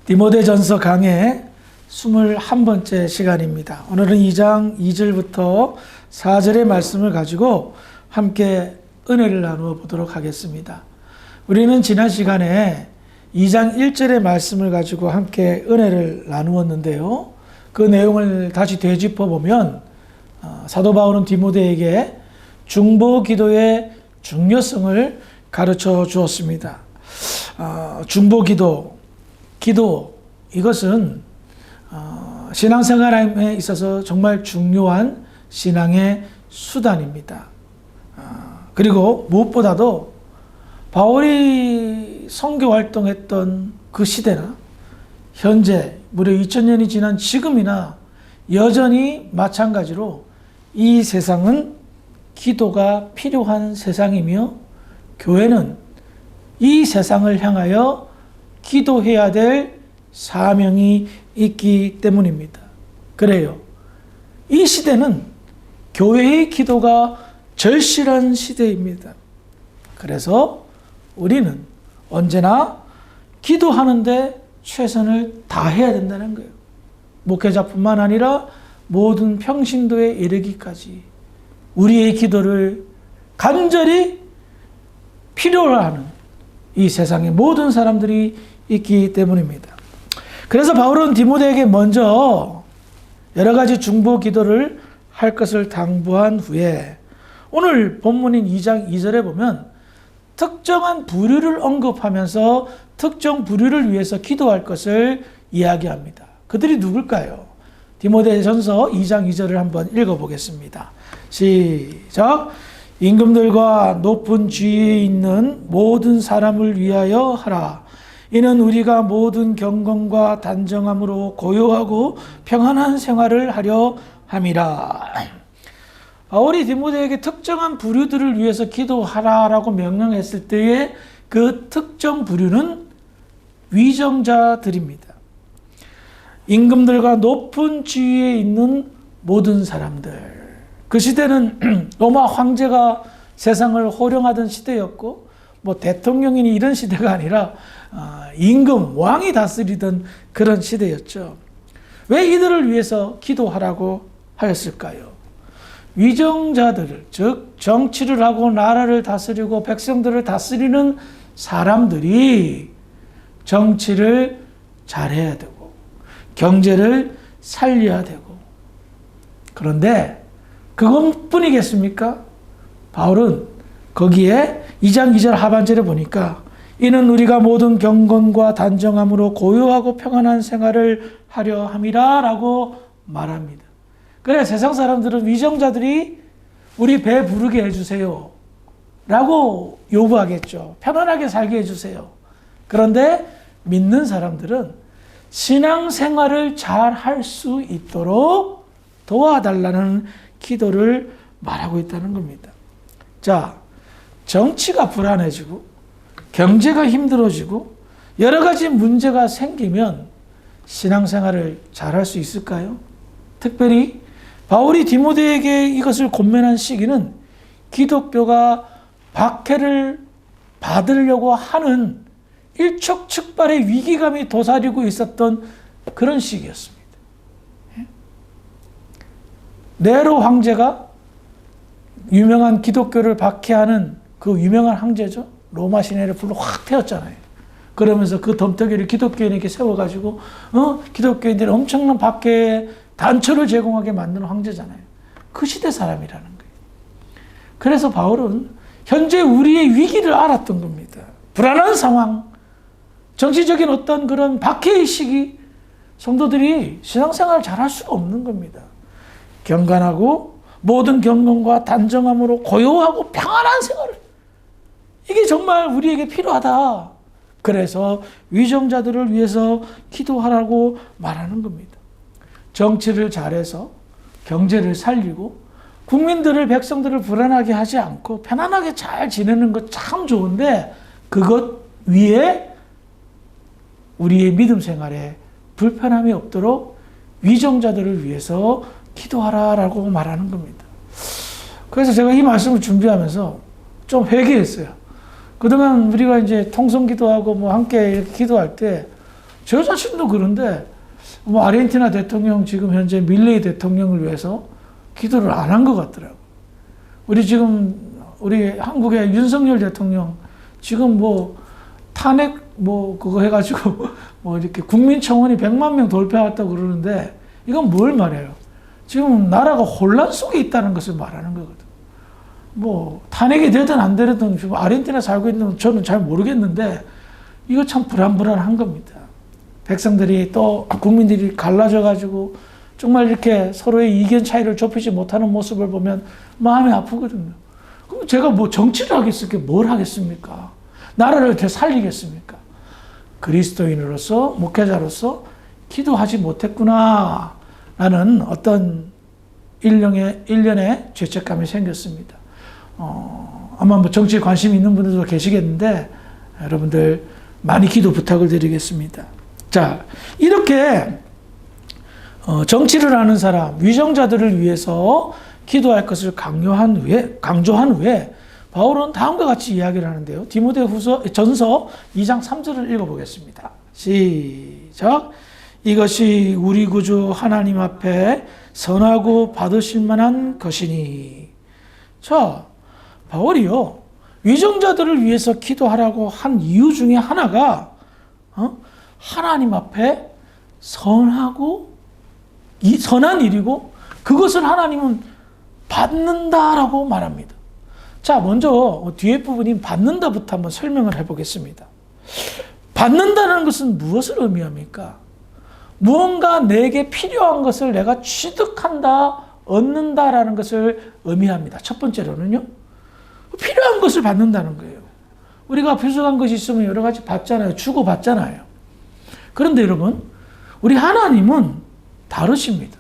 디모데전서 강의 21번째 시간입니다. 오늘은 2장 2절부터 4절의 말씀을 가지고 함께 은혜를 나누어 보도록 하겠습니다. 우리는 지난 시간에 2장 1절의 말씀을 가지고 함께 은혜를 나누었는데요. 그 내용을 다시 되짚어 보면 사도 바울은 디모데에게 중보 기도의 중요성을 가르쳐 주었습니다. 중보 기도 이것은 신앙생활에 있어서 정말 중요한 신앙의 수단입니다. 그리고 무엇보다도 바울이 선교 활동했던 그 시대나 현재 무려 2000년이 지난 지금이나 여전히 마찬가지로 이 세상은 기도가 필요한 세상이며 교회는 이 세상을 향하여 기도해야 될 사명이 있기 때문입니다. 그래요. 이 시대는 교회의 기도가 절실한 시대입니다. 그래서 우리는 언제나 기도하는데 최선을 다해야 된다는 거예요. 목회자뿐만 아니라 모든 평신도에 이르기까지 우리의 기도를 간절히 필요로 하는 이 세상의 모든 사람들이 있기 때문입니다. 그래서 바울은 디모데에게 먼저 여러 가지 중보 기도를 할 것을 당부한 후에 오늘 본문인 2장 2절에 보면 특정한 부류를 언급하면서 특정 부류를 위해서 기도할 것을 이야기합니다. 그들이 누굴까요? 디모데전서 2장 2절을 한번 읽어보겠습니다. 시작. 임금들과 높은 지위에 있는 모든 사람을 위하여 하라. 이는 우리가 모든 경건과 단정함으로 고요하고 평안한 생활을 하려 함이라. 바울이 디모데에게 특정한 부류들을 위해서 기도하라라고 명령했을 때의 그 특정 부류는 위정자들입니다. 임금들과 높은 지위에 있는 모든 사람들. 그 시대는 로마 황제가 세상을 호령하던 시대였고 뭐 대통령이니 이런 시대가 아니라 임금, 왕이 다스리던 그런 시대였죠. 왜 이들을 위해서 기도하라고 하였을까요? 위정자들, 즉 정치를 하고 나라를 다스리고 백성들을 다스리는 사람들이 정치를 잘해야 되고 경제를 살려야 되고, 그런데 그것뿐이겠습니까? 바울은 거기에 2장 2절 하반절에 보니까 이는 우리가 모든 경건과 단정함으로 고요하고 평안한 생활을 하려 함이라 라고 말합니다. 그래, 세상 사람들은 위정자들이 우리 배 부르게 해주세요 라고 요구하겠죠. 편안하게 살게 해주세요. 그런데 믿는 사람들은 신앙생활을 잘 할 수 있도록 도와달라는 기도를 말하고 있다는 겁니다. 자, 정치가 불안해지고 경제가 힘들어지고 여러 가지 문제가 생기면 신앙생활을 잘 할 수 있을까요? 특별히 바울이 디모데에게 이것을 권면한 시기는 기독교가 박해를 받으려고 하는 일촉즉발의 위기감이 도사리고 있었던 그런 시기였습니다. 네로 황제가 유명한 기독교를 박해하는 그 유명한 황제죠. 로마 시내를 불로 확 태웠잖아요. 그러면서 그 덤터기를 기독교인에게 세워가지고 기독교인들이 엄청난 박해에 단초를 제공하게 만드는 황제잖아요. 그 시대 사람이라는 거예요. 그래서 바울은 현재 우리의 위기를 알았던 겁니다. 불안한 상황, 정치적인 어떤 그런 박해의 시기, 성도들이 신앙생활을 잘할 수가 없는 겁니다. 경건하고 모든 경건과 단정함으로 고요하고 평안한 생활을, 이게 정말 우리에게 필요하다. 그래서 위정자들을 위해서 기도하라고 말하는 겁니다. 정치를 잘해서 경제를 살리고 국민들을, 백성들을 불안하게 하지 않고 편안하게 잘 지내는 것 참 좋은데 그것 위에 우리의 믿음 생활에 불편함이 없도록 위정자들을 위해서 기도하라라고 말하는 겁니다. 그래서 제가 이 말씀을 준비하면서 좀 회개했어요. 그동안 우리가 이제 통성 기도하고 뭐 함께 이렇게 기도할 때 저 자신도 그런데 뭐 아르헨티나 대통령 지금 현재 밀레이 대통령을 위해서 기도를 안 한 것 같더라고요. 우리 한국의 윤석열 대통령 지금 뭐 탄핵 뭐 그거 해가지고 뭐 이렇게 국민청원이 100만 명 돌파했다고 그러는데 이건 뭘 말해요? 지금 나라가 혼란 속에 있다는 것을 말하는 거거든. 뭐 탄핵이 되든 안 되든 지금 아르헨티나 살고 있는 저는 잘 모르겠는데 이거 참 불안불안한 겁니다. 백성들이 또 국민들이 갈라져가지고 정말 이렇게 서로의 이견 차이를 좁히지 못하는 모습을 보면 마음이 아프거든요. 그럼 제가 뭐 정치를 하겠습니까? 뭘 하겠습니까? 나라를 어떻게 살리겠습니까? 그리스도인으로서, 목회자로서 기도하지 못했구나 라는 어떤 일련의 죄책감이 생겼습니다. 아마 뭐 정치에 관심이 있는 분들도 계시겠는데 여러분들 많이 기도 부탁을 드리겠습니다. 자, 이렇게 정치를 하는 사람, 위정자들을 위해서 기도할 것을 강조한 후에 바울은 다음과 같이 이야기를 하는데요. 전서 2장 3절을 읽어보겠습니다. 시작. 이것이 우리 구주 하나님 앞에 선하고 받으실 만한 것이니. 자, 바울이요, 위정자들을 위해서 기도하라고 한 이유 중에 하나가 하나님 앞에 선한 일이고 그것을 하나님은 받는다라고 말합니다. 자, 먼저 뒤에 부분인 받는다부터 한번 설명을 해보겠습니다. 받는다는 것은 무엇을 의미합니까? 무언가 내게 필요한 것을 내가 취득한다, 얻는다라는 것을 의미합니다. 첫 번째로는요, 필요한 것을 받는다는 거예요. 우리가 부족한 것이 있으면 여러 가지 받잖아요. 주고 받잖아요. 그런데 여러분, 우리 하나님은 다르십니다.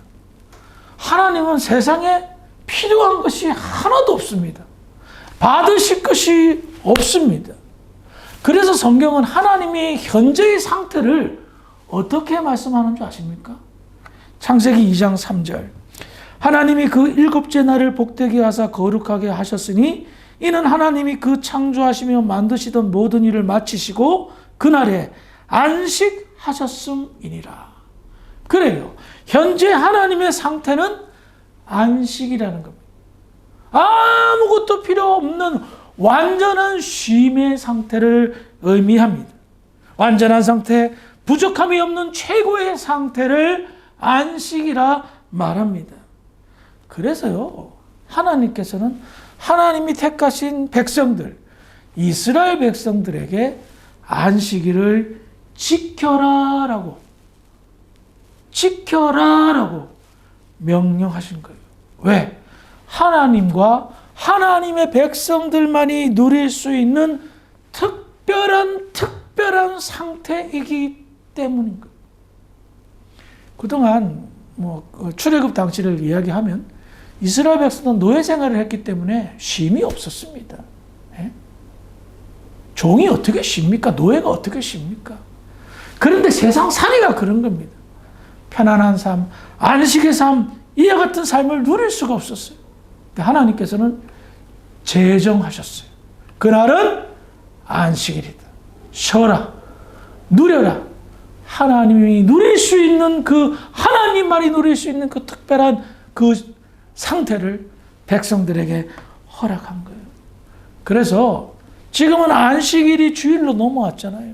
하나님은 세상에 필요한 것이 하나도 없습니다. 받으실 것이 없습니다. 그래서 성경은 하나님의 현재의 상태를 어떻게 말씀하는 줄 아십니까? 창세기 2장 3절. 하나님이 그 일곱째 날을 복되게 하사 거룩하게 하셨으니 이는 하나님이 그 창조하시며 만드시던 모든 일을 마치시고 그날에 안식하셨음이니라. 그래요. 현재 하나님의 상태는 안식이라는 겁니다. 아무것도 필요 없는 완전한 쉼의 상태를 의미합니다. 완전한 상태, 부족함이 없는 최고의 상태를 안식이라 말합니다. 그래서요, 하나님께서는 하나님이 택하신 백성들, 이스라엘 백성들에게 안식일을 지켜라라고 명령하신 거예요. 왜? 하나님과 하나님의 백성들만이 누릴 수 있는 특별한 상태이기 때문인 거예요. 그동안 출애굽 당시를 이야기하면 이스라엘 백성은 노예 생활을 했기 때문에 쉼이 없었습니다. 예? 종이 어떻게 쉽니까? 노예가 어떻게 쉽니까? 그런데 세상 살이가 그런 겁니다. 편안한 삶, 안식의 삶, 이와 같은 삶을 누릴 수가 없었어요. 근데 하나님께서는 제정하셨어요. 그날은 안식일이다. 쉬어라. 누려라. 하나님이 누릴 수 있는 하나님만이 누릴 수 있는 그 특별한 그 상태를 백성들에게 허락한 거예요. 그래서 지금은 안식일이 주일로 넘어왔잖아요.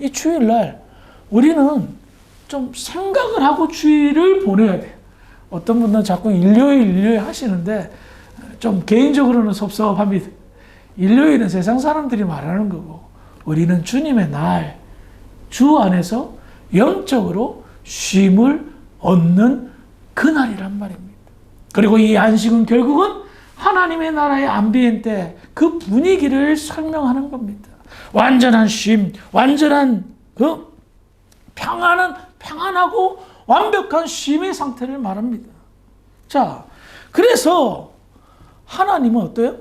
이 주일날 우리는 좀 생각을 하고 주일을 보내야 돼요. 어떤 분들은 자꾸 일요일 하시는데 좀 개인적으로는 섭섭합니다. 일요일은 세상 사람들이 말하는 거고 우리는 주님의 날, 주 안에서 영적으로 쉼을 얻는 그날이란 말입니다. 그리고 이 안식은 결국은 하나님의 나라의 암비엔테, 그 분위기를 설명하는 겁니다. 완전한 쉼, 완전한 평안하고 완벽한 쉼의 상태를 말합니다. 자, 그래서 하나님은 어때요?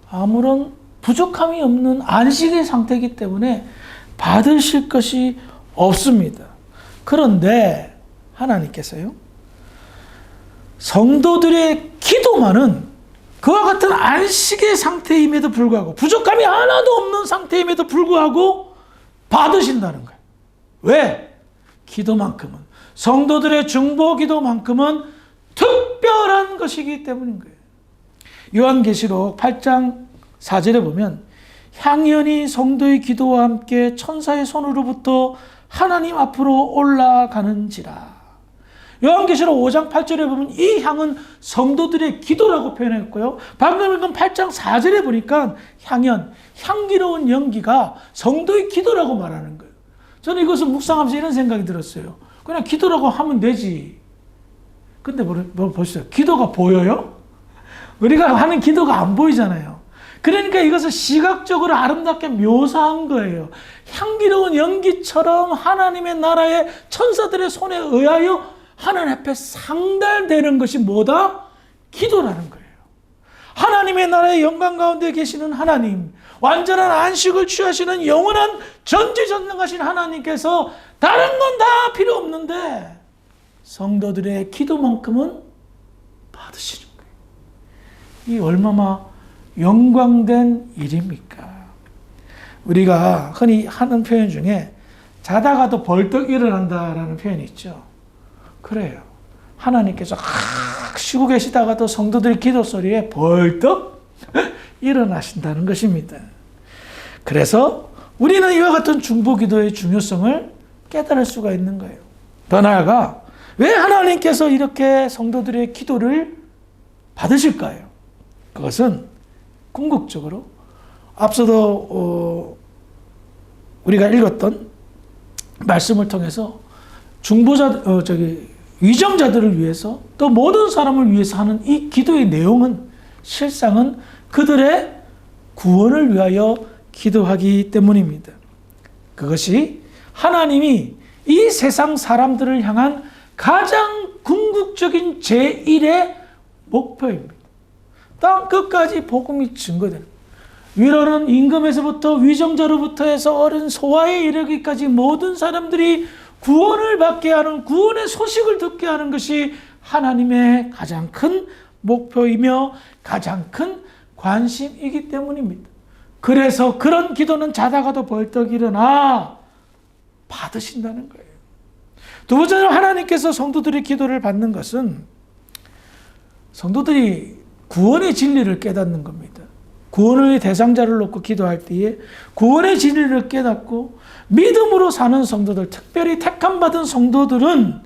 아무런 부족함이 없는 안식의 상태이기 때문에 받으실 것이 없습니다. 그런데 하나님께서요, 성도들의 기도만은 그와 같은 안식의 상태임에도 불구하고, 부족함이 하나도 없는 상태임에도 불구하고 받으신다는 거예요. 왜? 기도만큼은, 성도들의 중보 기도만큼은 특별한 것이기 때문인 거예요. 요한계시록 8장 4절에 보면 향연이 성도의 기도와 함께 천사의 손으로부터 하나님 앞으로 올라가는지라. 요한계시록 5장 8절에 보면 이 향은 성도들의 기도라고 표현했고요. 방금 읽은 8장 4절에 보니까 향연, 향기로운 연기가 성도의 기도라고 말하는 거예요. 저는 이것을 묵상하면서 이런 생각이 들었어요. 그냥 기도라고 하면 되지. 근데 보시죠. 기도가 보여요? 우리가 하는 기도가 안 보이잖아요. 그러니까 이것을 시각적으로 아름답게 묘사한 거예요. 향기로운 연기처럼 하나님의 나라의 천사들의 손에 의하여 하나님 앞에 상달되는 것이 뭐다? 기도라는 거예요. 하나님의 나라의 영광 가운데 계시는 하나님, 완전한 안식을 취하시는 영원한 전지전능하신 하나님께서 다른 건 다 필요 없는데 성도들의 기도만큼은 받으시는 거예요. 이 얼마나 영광된 일입니까? 우리가 흔히 하는 표현 중에 자다가도 벌떡 일어난다라는 표현이 있죠. 그래요. 하나님께서 쉬고 계시다가도 성도들의 기도 소리에 벌떡 일어나신다는 것입니다. 그래서 우리는 이와 같은 중보 기도의 중요성을 깨달을 수가 있는 거예요. 더 나아가 왜 하나님께서 이렇게 성도들의 기도를 받으실까요? 그것은 궁극적으로 앞서도 우리가 읽었던 말씀을 통해서 위정자들을 위해서 또 모든 사람을 위해서 하는 이 기도의 내용은 실상은 그들의 구원을 위하여 기도하기 때문입니다. 그것이 하나님이 이 세상 사람들을 향한 가장 궁극적인 제1의 목표입니다. 땅 끝까지 복음이 증거되는, 위로는 임금에서부터 위정자로부터 해서 어른 소아에 이르기까지 모든 사람들이 구원을 받게 하는, 구원의 소식을 듣게 하는 것이 하나님의 가장 큰 목표이며 가장 큰 관심이기 때문입니다. 그래서 그런 기도는 자다가도 벌떡 일어나 받으신다는 거예요. 두 번째로 하나님께서 성도들의 기도를 받는 것은 성도들이 구원의 진리를 깨닫는 겁니다. 구원의 대상자를 놓고 기도할 때에 구원의 진리를 깨닫고 믿음으로 사는 성도들, 특별히 택함받은 성도들은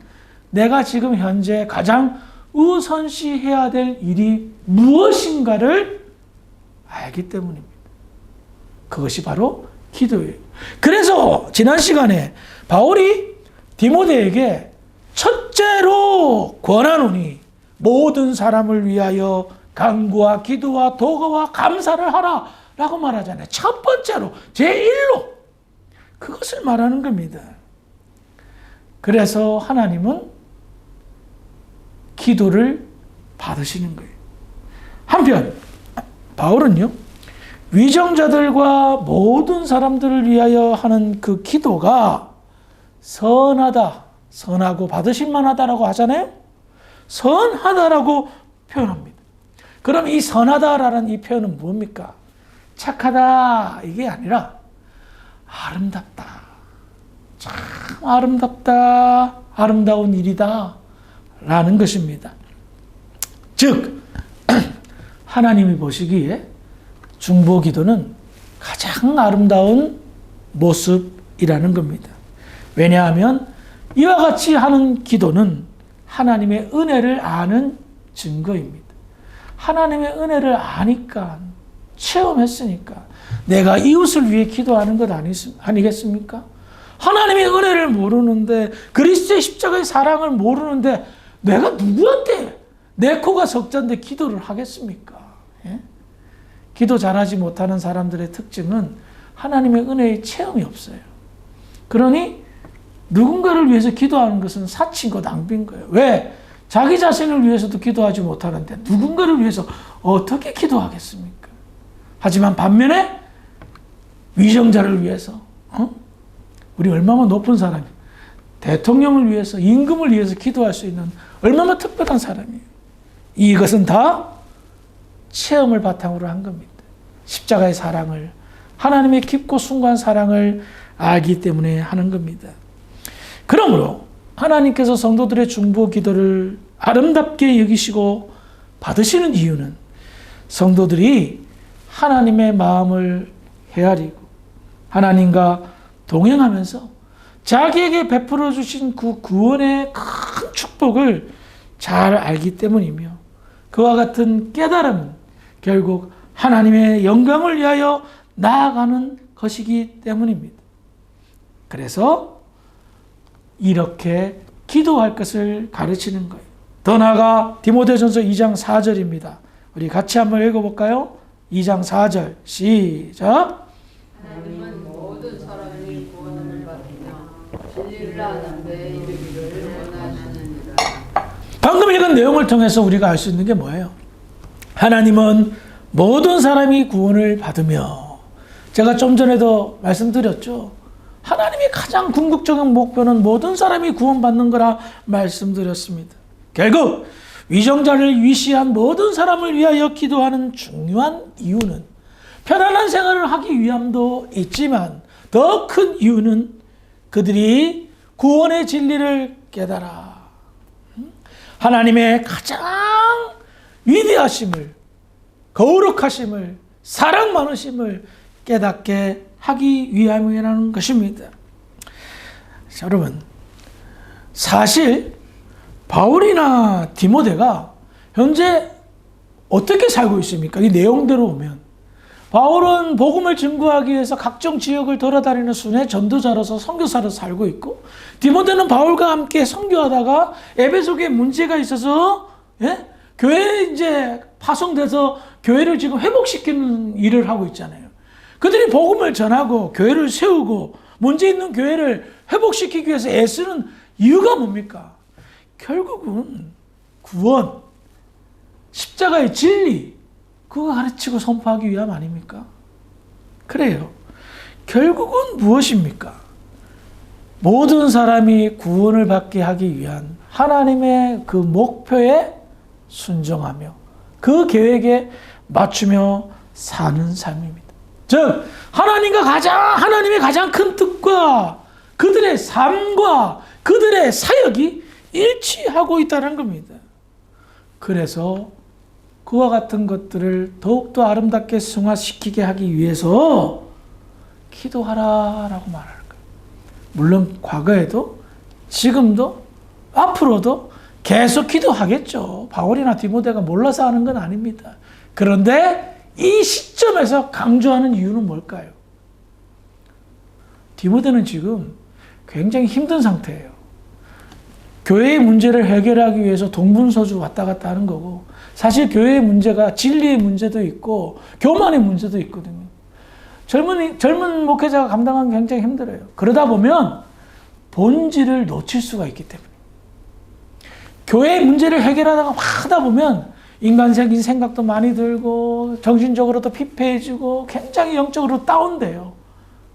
내가 지금 현재 가장 우선시해야 될 일이 무엇인가를 알기 때문입니다. 그것이 바로 기도예요. 그래서 지난 시간에 바울이 디모데에게 첫째로 권하노니 모든 사람을 위하여 간구와 기도와 도가와 감사를 하라 라고 말하잖아요. 첫 번째로 제1로 그것을 말하는 겁니다. 그래서 하나님은 기도를 받으시는 거예요. 한편 바울은요, 위정자들과 모든 사람들을 위하여 하는 그 기도가 선하다, 선하고 받으실 만하다라고 하잖아요. 선하다라고 표현합니다. 그럼 이 선하다라는 이 표현은 뭡니까? 착하다 이게 아니라 아름답다, 참 아름답다, 아름다운 일이다 라는 것입니다. 즉 하나님이 보시기에 중보 기도는 가장 아름다운 모습이라는 겁니다. 왜냐하면 이와 같이 하는 기도는 하나님의 은혜를 아는 증거입니다. 하나님의 은혜를 아니까, 체험했으니까 내가 이웃을 위해 기도하는 것 아니겠습니까? 하나님의 은혜를 모르는데, 그리스도의 십자가의 사랑을 모르는데 내가 누구한테 내 코가 석자인데 기도를 하겠습니까? 예? 기도 잘하지 못하는 사람들의 특징은 하나님의 은혜의 체험이 없어요. 그러니 누군가를 위해서 기도하는 것은 사치고 낭비인 거예요. 왜? 자기 자신을 위해서도 기도하지 못하는데 누군가를 위해서 어떻게 기도하겠습니까? 하지만 반면에 위정자를 위해서, 우리 얼마나 높은 사람이에요. 대통령을 위해서, 임금을 위해서 기도할 수 있는 얼마나 특별한 사람이에요. 이것은 다 체험을 바탕으로 한 겁니다. 십자가의 사랑을, 하나님의 깊고 숭고한 사랑을 알기 때문에 하는 겁니다. 그러므로 하나님께서 성도들의 중보 기도를 아름답게 여기시고 받으시는 이유는 성도들이 하나님의 마음을 헤아리고 하나님과 동행하면서 자기에게 베풀어 주신 그 구원의 큰 축복을 잘 알기 때문이며, 그와 같은 깨달음은 결국 하나님의 영광을 위하여 나아가는 것이기 때문입니다. 그래서 이렇게 기도할 것을 가르치는 거예요. 더 나아가 디모데전서 2장 4절입니다. 우리 같이 한번 읽어볼까요? 2장 4절 시작. 하나님은 모든 사람이 구원을 받으며 진리를 아는 데 이르기를 원하시느니라. 방금 읽은 내용을 통해서 우리가 알 수 있는 게 뭐예요? 하나님은 모든 사람이 구원을 받으며, 제가 좀 전에도 말씀드렸죠. 하나님의 가장 궁극적인 목표는 모든 사람이 구원받는 거라 말씀드렸습니다. 결국 위정자를 위시한 모든 사람을 위하여 기도하는 중요한 이유는 편안한 생활을 하기 위함도 있지만, 더 큰 이유는 그들이 구원의 진리를 깨달아 하나님의 가장 위대하심을, 거룩하심을, 사랑 많으심을 깨닫게 하기 위함이라는 것입니다. 자, 여러분, 사실 바울이나 디모데가 현재 어떻게 살고 있습니까? 이 내용대로 보면 바울은 복음을 증거하기 위해서 각종 지역을 돌아다니는 순회 전도자로서 선교사로 살고 있고, 디모데는 바울과 함께 선교하다가 에베소교에 문제가 있어서 교회에 이제 파송돼서 교회를 지금 회복시키는 일을 하고 있잖아요. 그들이 복음을 전하고 교회를 세우고 문제 있는 교회를 회복시키기 위해서 애쓰는 이유가 뭡니까? 결국은 구원, 십자가의 진리, 그거 가르치고 선포하기 위함 아닙니까? 그래요. 결국은 무엇입니까? 모든 사람이 구원을 받게 하기 위한 하나님의 그 목표에 순종하며 그 계획에 맞추며 사는 삶입니다. 즉, 하나님의 가장 큰 뜻과 그들의 삶과 그들의 사역이 일치하고 있다는 겁니다. 그래서 그와 같은 것들을 더욱더 아름답게 승화시키게 하기 위해서 기도하라라고 말하는 거예요. 물론 과거에도 지금도 앞으로도 계속 기도하겠죠. 바울이나 디모데가 몰라서 하는 건 아닙니다. 그런데 이 시점에서 강조하는 이유는 뭘까요? 디모데는 지금 굉장히 힘든 상태예요. 교회의 문제를 해결하기 위해서 동분서주 왔다 갔다 하는 거고, 사실 교회의 문제가 진리의 문제도 있고 교만의 문제도 있거든요. 젊은 목회자가 감당하기 굉장히 힘들어요. 그러다 보면 본질을 놓칠 수가 있기 때문에. 교회의 문제를 해결하다가 하다 보면 인간적인 생각도 많이 들고 정신적으로도 피폐해지고 굉장히 영적으로 다운돼요.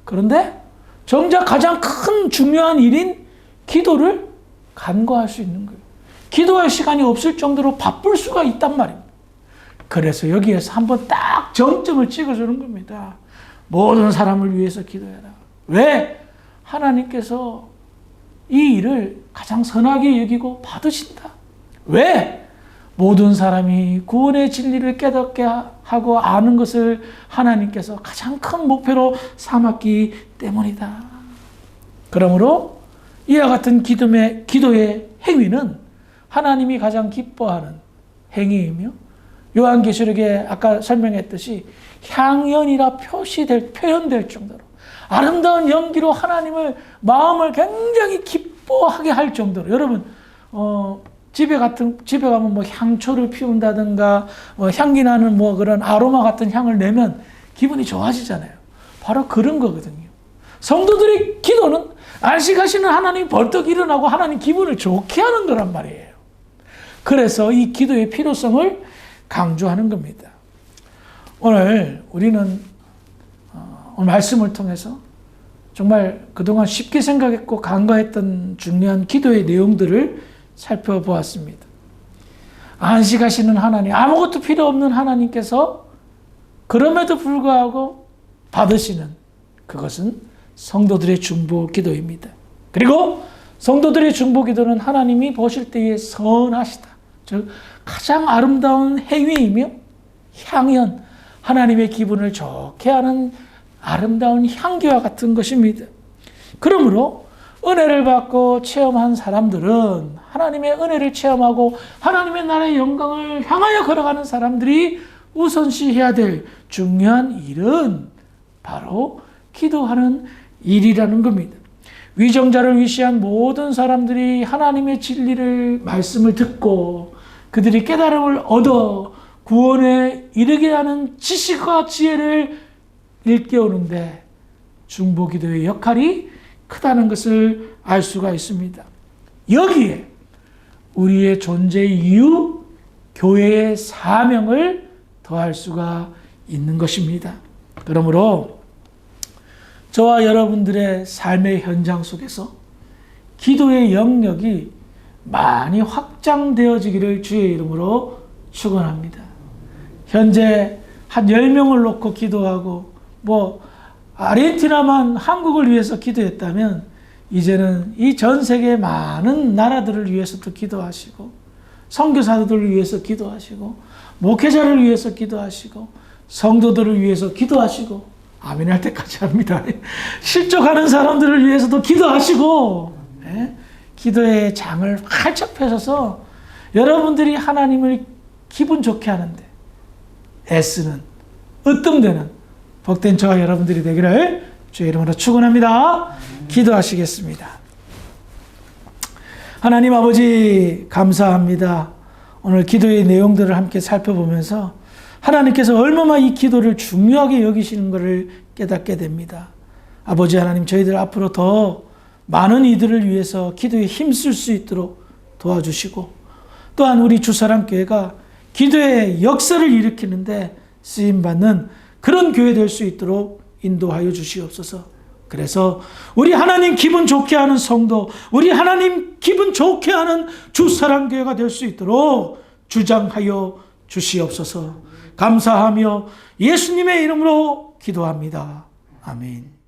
그런데 정작 가장 큰 중요한 일인 기도를 간과할 수 있는 거예요. 기도할 시간이 없을 정도로 바쁠 수가 있단 말입니다. 그래서 여기에서 한번 딱 정점을 찍어주는 겁니다. 모든 사람을 위해서 기도해라. 왜? 하나님께서 이 일을 가장 선하게 여기고 받으신다. 왜? 모든 사람이 구원의 진리를 깨닫게 하고 아는 것을 하나님께서 가장 큰 목표로 삼았기 때문이다. 그러므로 이와 같은 기도의 행위는 하나님이 가장 기뻐하는 행위이며, 요한계시록에 아까 설명했듯이 향연이라 표현될 정도로 아름다운 연기로 하나님을 마음을 굉장히 기뻐하게 할 정도로, 여러분 집에 가면 뭐 향초를 피운다든가 향기 나는 그런 아로마 같은 향을 내면 기분이 좋아지잖아요. 바로 그런 거거든요. 성도들의 기도는 안식하시는 하나님이 벌떡 일어나고 하나님 기분을 좋게 하는 거란 말이에요. 그래서 이 기도의 필요성을 강조하는 겁니다. 오늘 우리는 오늘 말씀을 통해서 정말 그동안 쉽게 생각했고 간과했던 중요한 기도의 내용들을 살펴보았습니다. 안식하시는 하나님, 아무것도 필요 없는 하나님께서 그럼에도 불구하고 받으시는 그것은 성도들의 중보 기도입니다. 그리고 성도들의 중보기도는 하나님이 보실 때에 선하시다. 즉 가장 아름다운 행위이며 향연, 하나님의 기분을 좋게 하는 아름다운 향기와 같은 것입니다. 그러므로 은혜를 받고 체험한 사람들은 하나님의 은혜를 체험하고 하나님의 나라의 영광을 향하여 걸어가는 사람들이 우선시해야 될 중요한 일은 바로 기도하는 일이라는 겁니다. 위정자를 위시한 모든 사람들이 하나님의 진리를 말씀을 듣고 그들이 깨달음을 얻어 구원에 이르게 하는 지식과 지혜를 일깨우는데 중보기도의 역할이 크다는 것을 알 수가 있습니다. 여기에 우리의 존재 이유, 교회의 사명을 더할 수가 있는 것입니다. 그러므로 저와 여러분들의 삶의 현장 속에서 기도의 영역이 많이 확장되어지기를 주의 이름으로 축원합니다. 현재 한 10명을 놓고 기도하고 아르헨티나만 한국을 위해서 기도했다면 이제는 이 전 세계 많은 나라들을 위해서도 기도하시고 선교사들을 위해서 기도하시고 목회자를 위해서 기도하시고 성도들을 위해서 기도하시고 아멘 할 때까지 합니다. 실족하는 사람들을 위해서도 기도하시고 기도의 장을 활짝 펴셔서 여러분들이 하나님을 기분 좋게 하는데 애쓰는 으뜸되는 복된 저와 여러분들이 되기를 주의 이름으로 축원합니다. 기도하시겠습니다. 하나님 아버지 감사합니다. 오늘 기도의 내용들을 함께 살펴보면서 하나님께서 얼마나 이 기도를 중요하게 여기시는 것을 깨닫게 됩니다. 아버지 하나님, 저희들 앞으로 더 많은 이들을 위해서 기도에 힘쓸 수 있도록 도와주시고 또한 우리 주사랑교회가 기도의 역사를 일으키는데 쓰임받는 그런 교회 될 수 있도록 인도하여 주시옵소서. 그래서 우리 하나님 기분 좋게 하는 성도, 우리 하나님 기분 좋게 하는 주사랑교회가 될 수 있도록 주장하여 주시옵소서. 감사하며 예수님의 이름으로 기도합니다. 아멘.